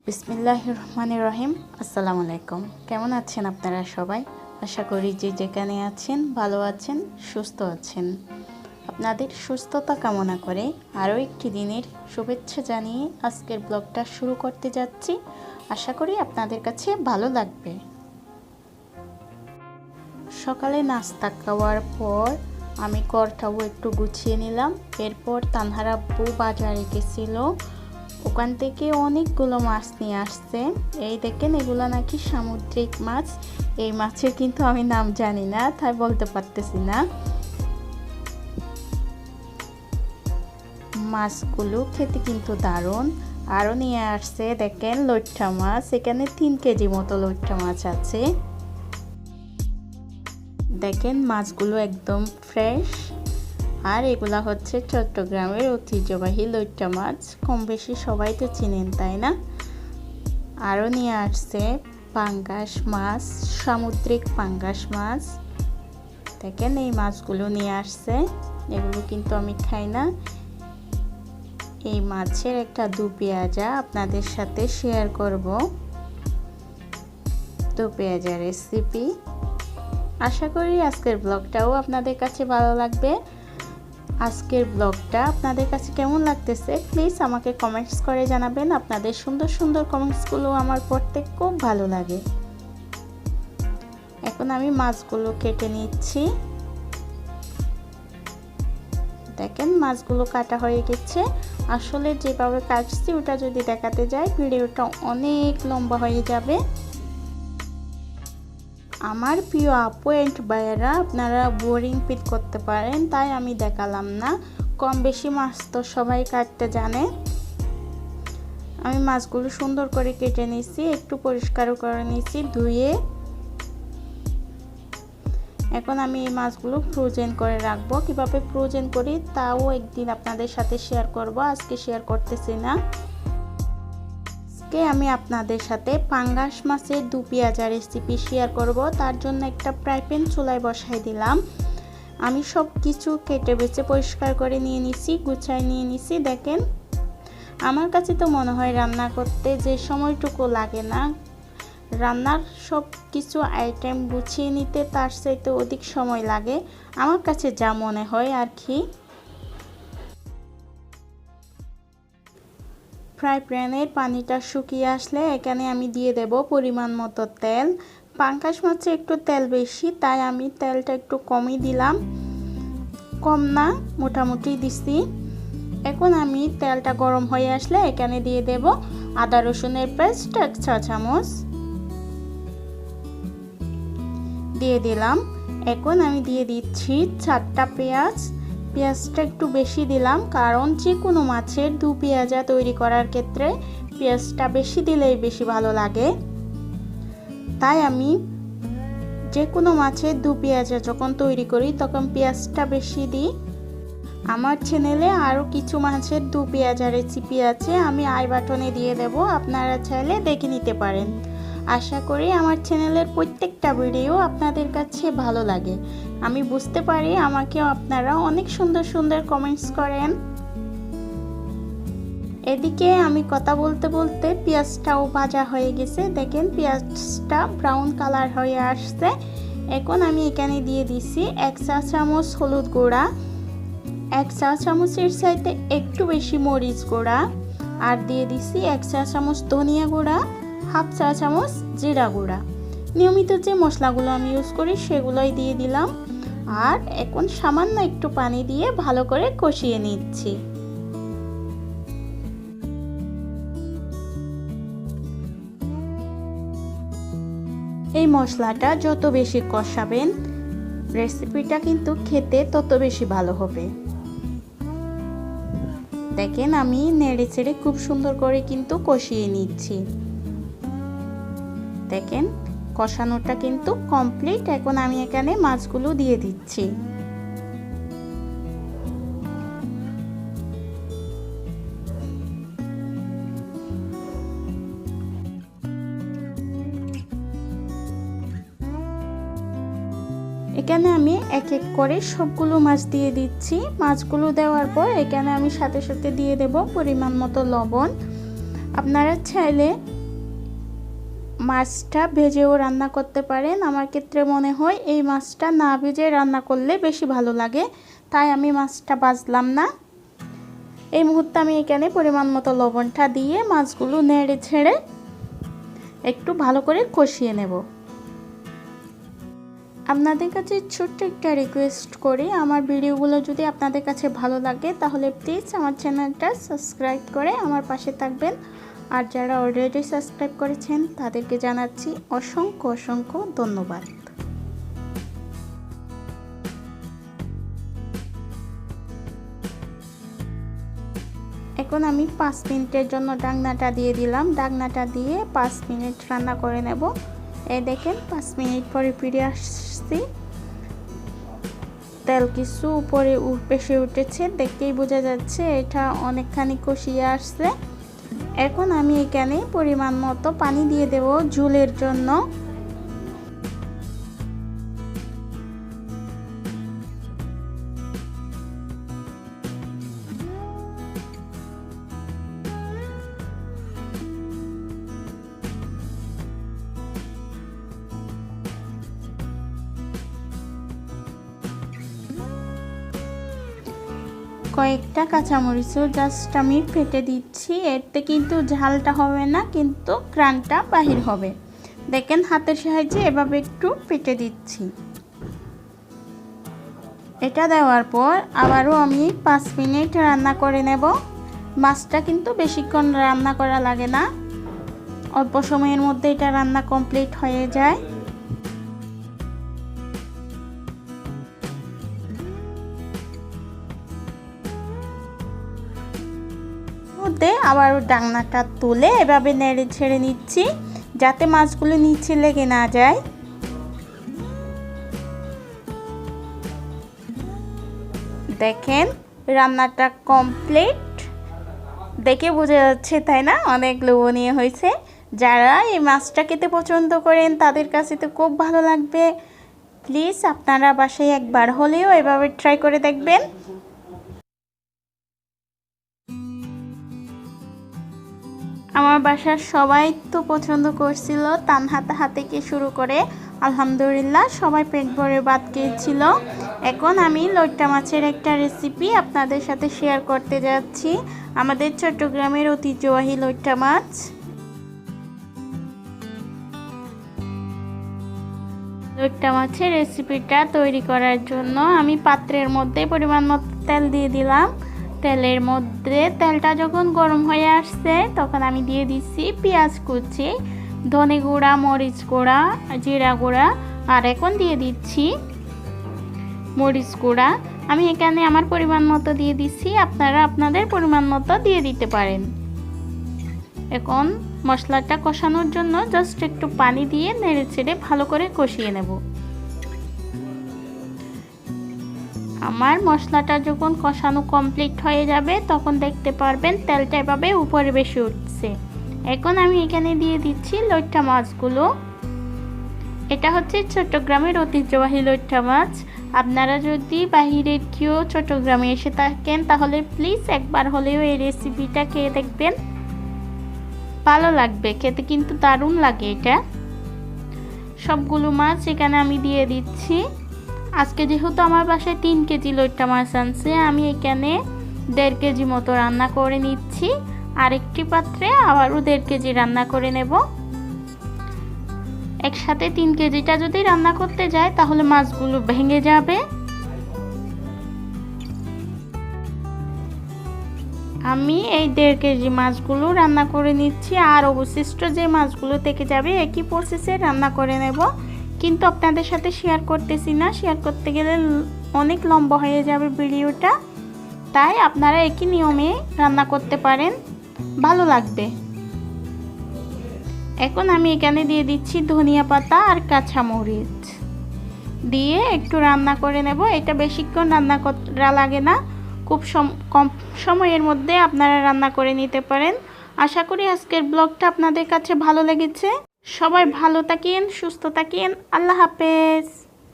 বিসমিল্লাহির রহমানির রহিম। আসসালামু আলাইকুম। কেমন আছেন আপনারা সবাই? আশা করি যে যেখানে আছেন ভালো আছেন, সুস্থ আছেন। আপনাদের সুস্থতা কামনা করে আরও একটি দিনের শুভেচ্ছা জানিয়ে আজকের ব্লগটা শুরু করতে যাচ্ছি। আশা করি আপনাদের কাছে ভালো লাগবে। সকালে নাস্তা খাওয়ার পর আমি ঘরটাও একটু গুছিয়ে নিলাম। এরপর তানহার আব্বু বাজারে গেছিল, ওখান থেকে অনেকগুলো মাছ নিয়ে আসছে। এই দেখেন, এগুলো নাকি সামুদ্রিক মাছ। এই মাছের কিন্তু আমি নাম জানি না, তাই বলতে পারতেছি না। মাছগুলো খেতে কিন্তু দারুণ। আরও নিয়ে আসছে দেখেন লইট্টা মাছ। এখানে 3 কেজি মতো লইট্টা মাছ আছে। দেখেন মাছগুলো একদম ফ্রেশ। আর এগুলা হচ্ছে চট্টগ্রামের ঐতিহ্যবাহী লইট্টা মাছ। কম বেশি সবাই তো চিনেন, তাই না? আরও নিয়ে আসছে পাঙ্গাস মাছ, সামুদ্রিক পাঙ্গাস মাছ। দেখেন এই মাছগুলো নিয়ে আসছে। এগুলো কিন্তু আমি খাই না। এই মাছের একটা দু পেঁয়াজা আপনাদের সাথে শেয়ার করব। দু পেঁয়াজা রেসিপি। আশা করি আজকের ব্লগটাও আপনাদের কাছে ভালো লাগবে। আজকের ব্লগটা আপনাদের কাছে কেমন লাগতেছে প্লিজ আমাকে কমেন্টস করে জানাবেন। আপনাদের সুন্দর সুন্দর কমেন্টসগুলো আমার পড়তে খুব ভালো লাগে। এখন আমি মাছগুলো কেটে নিচ্ছি। দেখেন মাছগুলো কাটা হয়ে গেছে। আসলে যেভাবে কাটছি ওটা যদি দেখাতে যাই ভিডিওটা অনেক লম্বা হয়ে যাবে। আমার প্রিয় আপু এন্ড ভাইয়েরা, আপনারা বোরিং ফিল করতে পারেন, তাই আমি দেখালাম না। কম বেশি মাছ তো সবাই কাটতে জানে। আমি মাছগুলো সুন্দর করে কেটে নিয়েছি, একটু পরিষ্কারও করে নিয়েছি ধুয়ে। এখন আমি এই মাছগুলো ফ্রোজেন করে রাখবো। কিভাবে ফ্রোজেন করি তাও একদিন আপনাদের সাথে শেয়ার করব, আজকে শেয়ার করতেছি না। আজকে আমি আপনাদের সাথে পাঙ্গাস মাছের দু পেঁয়াজা রেসিপি শেয়ার করব। তার জন্য একটা ফ্রাই প্যান চুলায় বসাই দিলাম। আমি সব কিছু কেটে বেছে পরিষ্কার করে নিয়ে নিছি, গুছায় নিয়ে নিছি। দেখেন আমার কাছে তো মনে হয় রান্না করতে যে সময়টুকু লাগে না, রান্নার সব কিছু আইটেম গুছিয়ে নিতে তার চাইতে অধিক সময় লাগে, আমার কাছে যা মনে হয় আর কি। ফ্রাই প্যানের পানিটা শুকিয়ে আসলে এখানে আমি দিয়ে দেব পরিমাণ মতো তেল। পাঙ্গাস মাছে একটু তেল বেশি, তাই আমি তেলটা একটু কমই দিলাম। কম না, মোটামুটি দিছি। এখন আমি তেলটা গরম হয়ে আসলে এখানে দিয়ে দেব আদা রসুনের পেস্ট 1 চা চামচ দিয়ে দিলাম। এখন আমি দিয়ে দিচ্ছি 4টা পেঁয়াজ। পেঁয়াজটা একটু বেশি দিলাম, কারণ যে কোনো মাছের দু পেঁয়াজা তৈরি করার ক্ষেত্রে পেঁয়াজটা বেশি দিলেই বেশি ভালো লাগে। তাই আমি যে কোনো মাছের দু পেঁয়াজা যখন তৈরি করি তখন পেঁয়াজটা বেশি দিই। আমার চ্যানেলে আরও কিছু মাছের দু পেঁয়াজা রেসিপি আছে, আমি আই বাটনে দিয়ে দেব, আপনারা চাইলে দেখে নিতে পারেন। আশা করি আমার চ্যানেলের প্রত্যেকটা ভিডিও আপনাদের কাছে ভালো লাগে। আমি বুঝতে পারি আমাকে আপনারা অনেক সুন্দর সুন্দর কমেন্টস করেন। এদিকে আমি কথা বলতে বলতে পেঁয়াজটাও ভাজা হয়ে গেছে। দেখেন পেঁয়াজটা ব্রাউন কালার হয়ে আসছে। এখন আমি এখানে দিয়ে দিছি 1 চা চামচ হলুদ গুঁড়া, 1 চা চামচের চাইতে একটু বেশি মরিচ গুঁড়া, আর দিয়ে দিছি 1 চা চামচ ধনিয়া গুঁড়া, 1/2 চা চামচ জিরা গুঁড়া। নিয়মিত যে মশলাগুলো আমি ইউজ করি সেগুলোই দিয়ে দিলাম। আর এখন সামান্য একটু পানি দিয়ে ভালো করে কষিয়ে নিচ্ছি। এই মশলাটা যত বেশি কষাবেন রেসিপিটা কিন্তু খেতে তত বেশি ভালো হবে। দেখেন আমি নেড়ে চেড়ে খুব সুন্দর করে কিন্তু কষিয়ে নিচ্ছি। দেখেন কষানোটা কিন্তু কমপ্লিট। এখন আমি এখানে মাছগুলো দিয়ে দিচ্ছি। এখানে আমি এক এক করে সবগুলো মাছ দিয়ে দিচ্ছি। মাছগুলো দেওয়ার পর এখানে আমি সাথে সাথে দিয়ে দেব পরিমাণ মতো লবণ। আপনারা চাইলে মাছটা ভেজেও রান্না করতে পারেন। আমার ক্ষেত্রে মনে হয় এই মাছটা না ভেজে রান্না করলে বেশি ভালো লাগে, তাই আমি মাছটা ভাজলাম না। এই মুহূর্তে আমি এখানে পরিমাণ মতো লবণটা দিয়ে মাছগুলো নেড়ে ছেড়ে একটু ভালো করে কষিয়ে নেব। আপনাদের কাছে ছোট্ট একটা রিকোয়েস্ট করি, আমার ভিডিওগুলো যদি আপনাদের কাছে ভালো লাগে তাহলে প্লিজ আমার চ্যানেলটা সাবস্ক্রাইব করে আমার পাশে থাকবেন। আর যারা অলরেডি সাবস্ক্রাইব করেছেন তাদেরকে জানাচ্ছি অসংখ্য অসংখ্য ধন্যবাদ। এখন আমি 5 মিনিটের জন্য ঢাকনাটা দিয়ে দিলাম। ঢাকনাটা দিয়ে 5 মিনিট রান্না করে নেব। এই দেখেন 5 মিনিট পরে ফিরে আসছি। তেল কিছু উপরে বেশি উঠেছে, দেখতেই বোঝা যাচ্ছে এটা অনেকখানি কষিয়ে আসছে। এখন আমি এখানে পরিমাণ মতো পানি দিয়ে দেব ঝোলের জন্য। কয়েকটা কাঁচামরিচও জাস্ট আমি ফেটে দিচ্ছি। এতে কিন্তু ঝালটা হবে না, কিন্তু ঘ্রাণটা বাহির হবে। দেখেন হাতের সাহায্যে এভাবে একটু ফেটে দিচ্ছি। এটা দেওয়ার পর আবারও আমি 5 মিনিট রান্না করে নেব। মাছটা কিন্তু বেশিক্ষণ রান্না করা লাগে না, অল্প সময়ের মধ্যে এটা রান্না কমপ্লিট হয়ে যায়। আবার ডাকনাটা তুলে এভাবে নেড়ে ছেড়ে নিচ্ছি যাতে মাছগুলো নিচে লেগে না যায়। দেখেন রান্নাটা কমপ্লিট, দেখে বোঝা যাচ্ছে তাই না, অনেক লোভনীয় হয়েছে। যারা এই মাছটা খেতে পছন্দ করেন তাদের কাছে তো খুব ভালো লাগবে। প্লিজ আপনারা বাসায় একবার হলেও এভাবে ট্রাই করে দেখবেন। আমার বাসার সবাই তো পছন্দ করছিল, তানহাতে থেকে শুরু করে আলহামদুলিল্লাহ সবাই পেট ভরে ভাত খেয়েছিল। এখন আমি লইট্টা মাছের একটা রেসিপি আপনাদের সাথে শেয়ার করতে যাচ্ছি। আমাদের চট্টগ্রামের ঐতিহ্যবাহী লইট্টা মাছ। লইট্টা মাছের রেসিপিটা তৈরি করার জন্য আমি পাত্রের মধ্যে পরিমাণ মতো তেল দিয়ে দিলাম। তেলের মধ্যে তেলটা যখন গরম হয়ে আসছে তখন আমি দিয়ে দিচ্ছি পেঁয়াজ কুচি, ধনে গুঁড়া, মরিচ গুঁড়া, জিরা গুঁড়া, আর এখন দিয়ে দিচ্ছি মরিচ গুঁড়া। আমি এখানে আমার পরিমাণ মতো দিয়ে দিচ্ছি, আপনারা আপনাদের পরিমাণ মতো দিয়ে দিতে পারেন। এখন মশলাটা কষানোর জন্য জাস্ট একটু পানি দিয়ে নেড়ে চেড়ে ভালো করে কষিয়ে নেব। আমার মশলাটা যখন কষানো কমপ্লিট হয়ে যাবে তখন দেখতে পারবেন তেলটা এভাবে উপরে বেশি উঠছে। এখন আমি এখানে দিয়ে দিচ্ছি লইট্টা মাছগুলো। এটা হচ্ছে চট্টগ্রামের ঐতিহ্যবাহী লইট্টা মাছ। আপনারা যদি বাহিরের কেউ চট্টগ্রামে এসে থাকেন তাহলে প্লিজ একবার হলেও এই রেসিপিটা খেয়ে দেখবেন, ভালো লাগবে খেতে, কিন্তু দারুণ লাগে এটা। সবগুলো মাছ এখানে আমি দিয়ে দিচ্ছি। আজকে যেহেতু আমার বাসায় 3 কেজি লইট্টা মাছ আনছে, আমি এখানে 1.5 কেজি মতো রান্না করে নিচ্ছি। আরেকটি পাত্রে আবারও 1.5 কেজি রান্না করে নেব। একসাথে 3 কেজিটা যদি রান্না করতে যায় তাহলে মাছগুলো ভেঙে যাবে। আমি এই 1.5 কেজি মাছগুলো রান্না করে নিচ্ছি, আর অবশিষ্ট যে মাছগুলো থেকে যাবে একই প্রসেসে রান্না করে নেব। কিন্তু আপনাদের সাথে শেয়ার করতেছি না, শেয়ার করতে গেলে অনেক লম্বা হয়ে যাবে ভিডিওটা, তাই আপনারা একই নিয়মে রান্না করতে পারেন, ভালো লাগবে। এখন আমি এখানে দিয়ে দিচ্ছি ধনিয়া পাতা আর কাঁচামরিচ দিয়ে একটু রান্না করে নেব। এটা বেশিক্ষণ রান্না করা লাগে না, খুব কম সময়ের মধ্যে আপনারা রান্না করে নিতে পারেন। আশা করি আজকের ব্লগটা আপনাদের কাছে ভালো লেগেছে। সবাই ভালো থাকেন, সুস্থ থাকেন। আল্লাহ হাফেজ।